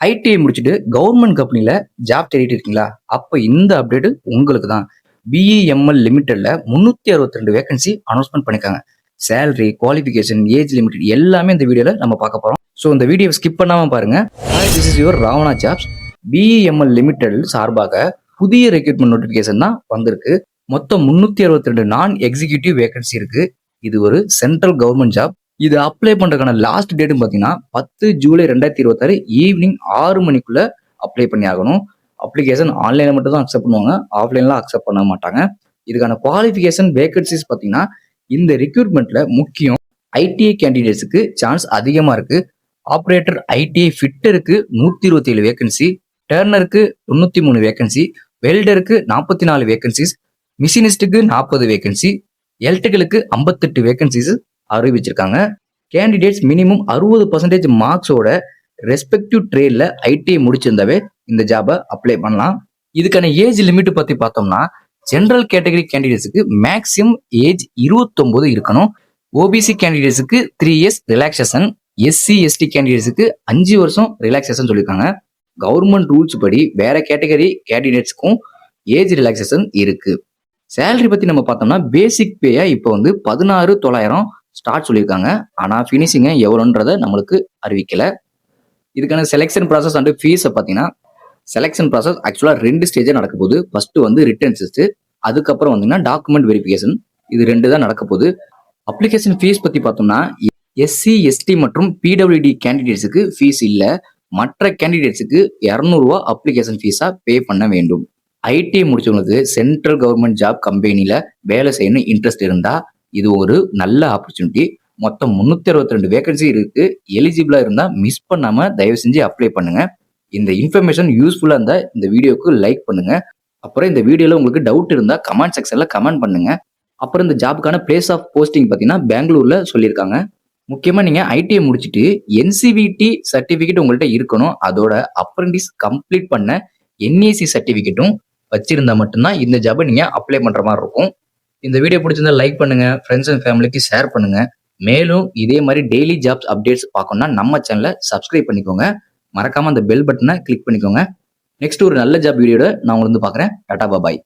ITI முடிச்சுட்டு government கம்பெனில job தேடிட்டு இருக்கீங்களா? அப்ப இந்த அப்டேட் உங்களுக்கு தான். பிஇஎம்எல் லிமிடெட்ல 362 வேகன்சி அனௌன்ஸ்மெண்ட் பண்ணிருக்காங்க. சேலரி, குவாலிஃபிகேஷன், ஏஜ் லிமிட் எல்லாமே இந்த வீடியோல நம்ம பார்க்க போறோம். ஸோ இந்த வீடியோ ஸ்கிப் பண்ணாம பாருங்க. This is your Ravana jobs. BEML limited சார்பாக புதிய ரெக்ரூட்மெண்ட் நோட்டிபிகேஷன் தான் வந்திருக்கு. மொத்தம் 362 நான் எக்ஸிகியூட்டிவ் வேகன்சி இருக்கு. இது ஒரு சென்ட்ரல் கவர்மெண்ட் ஜாப். இது அப்ளை பண்றதுக்கான லாஸ்ட் டேட்னு பாத்தீங்கன்னா 10 ஜூலை 2026 ஈவினிங் 6 மணிக்குள்ள அப்ளை பண்ணி ஆகணும். அப்ளிகேஷன் ஆன்லைன்ல மட்டும் தான் அக்செப்ட் பண்ணுவாங்க, ஆஃப்லைன்ல அக்செப்ட் பண்ண மாட்டாங்க. இதுக்கான குவாலிஃபிகேஷன் வேகன்சிஸ் பாத்தீங்கன்னா இந்த ரெக்ரூட்மெண்ட்ல முக்கியம் ஐடிஐ கேண்டிடேட்ஸுக்கு சான்ஸ் அதிகமா இருக்கு. ஆப்ரேட்டர் ஐடிஐ ஃபிட்டருக்கு 127 வேகன்சி, டர்னருக்கு 93 வேகன்சி, வெல்டருக்கு 44 வேகன்சிஸ், மிஷினிஸ்டுக்கு 40 வேகன்சி, எலக்ட்ரிக்கலுக்கு 58 வேகன்சிஸ் அறிவிச்சிருக்காங்க. கேண்டிடேட்ஸ் மினிமம் 60% மார்க்ஸோட ரெஸ்பெக்டிவ் ட்ரேட்ல ஐடிஐ முடிச்சிருந்தாவே இந்த ஜாபை அப்ளை பண்ணலாம். இதுக்கான ஏஜ் லிமிட் பத்தி பார்த்தோம்னா ஜெனரல் கேட்டகரி கேண்டிடேட்ஸுக்கு மேக்ஸிமம் ஏஜ் 29 இருக்கணும். ஓபிசி கேண்டிடேட்ஸுக்கு 3 இயர்ஸ் ரிலாக்ஸேஷன், எஸ்சி எஸ்டி கேண்டிடேட்ஸுக்கு 5 வருஷம் ரிலாக்ஸேஷன் சொல்லியிருக்காங்க. கவர்மெண்ட் ரூல்ஸ் படி வேற கேட்டகரி கேண்டிடேட்ஸ்க்கும் ஏஜ் ரிலாக்ஸேஷன் இருக்கு. சேலரி பத்தி நம்ம பார்த்தோம்னா பேசிக் பேயா இப்போ 16,900 ஸ்டார்ட் சொல்லியிருக்காங்க. ஆனா ஃபினிஷிங்க எவ்வளோன்றத நம்மளுக்கு அறிவிக்கல. இதுக்கான செலெக்ஷன் ப்ராசஸ் அண்ட் ஃபீஸை பார்த்தீங்கன்னா செலெக்ஷன் ப்ராசஸ் ஆக்சுவலாக 2 ஸ்டேஜாக நடக்க போகுது. ஃபர்ஸ்ட் ரிட்டன் டெஸ்ட், அதுக்கப்புறம் டாக்குமெண்ட் வெரிஃபிகேஷன். இது 2 தான் நடக்க போகுது. அப்ளிகேஷன் ஃபீஸ் பத்தி பார்த்தோம்னா எஸ்சி எஸ்டி மற்றும் பிடபிள்யூடி கேண்டிடேட்ஸுக்கு ஃபீஸ் இல்லை. மற்ற கேண்டிடேட்ஸுக்கு 200 ரூபா அப்ளிகேஷன் ஃபீஸா பே பண்ண வேண்டும். ஐடிஐ முடிச்சவங்களுக்கு சென்ட்ரல் கவர்மெண்ட் ஜாப் கம்பெனில வேலை செய்யணும் இன்ட்ரெஸ்ட் இருந்தா இது ஒரு நல்ல ஆப்பர்ச்சுனிட்டி. மொத்தம் 362 வேகன்சி இருக்கு. எலிஜிபிளா இருந்தா மிஸ் பண்ணாம தயவு செஞ்சு அப்ளை பண்ணுங்க. இந்த இன்ஃபர்மேஷன் யூஸ்ஃபுல்லா இருந்தா இந்த வீடியோக்கு லைக் பண்ணுங்க. அப்புறம் இந்த வீடியோல உங்களுக்கு டவுட் இருந்தா கமெண்ட் செக்ஷன்ல கமெண்ட் பண்ணுங்க. அப்புறம் இந்த ஜாபுக்கான பிளேஸ் ஆஃப் போஸ்டிங் பார்த்தீங்கன்னா பெங்களூர்ல சொல்லியிருக்காங்க. முக்கியமா நீங்க ஐடிஐ முடிச்சுட்டு என்சிவிடி சர்டிபிகேட் உங்கள்கிட்ட இருக்கணும். அதோட அப்ரெண்டிஸ் கம்ப்ளீட் பண்ண என்ஏசி சர்டிபிகேட்டும் வச்சிருந்தா மட்டும்தான் இந்த ஜாபை நீங்க அப்ளை பண்ற மாதிரி இருக்கும். இந்த வீடியோ பிடிச்சிருந்தா லைக் பண்ணுங்க, ஃப்ரெண்ட்ஸ் அண்ட் ஃபேமிலிக்கு ஷேர் பண்ணுங்க. மேலும் இதே மாதிரி டெய்லி ஜாப்ஸ் அப்டேட்ஸ் பார்க்கணும்னா நம்ம சேனலை சப்ஸ்கிரைப் பண்ணிக்கோங்க. மறக்காம அந்த பெல் பட்டனை கிளிக் பண்ணிக்கோங்க. நெக்ஸ்ட் ஒரு நல்ல ஜாப் வீடியோட நான் உங்களுக்கு பார்க்குறேன். டாடா பாய்.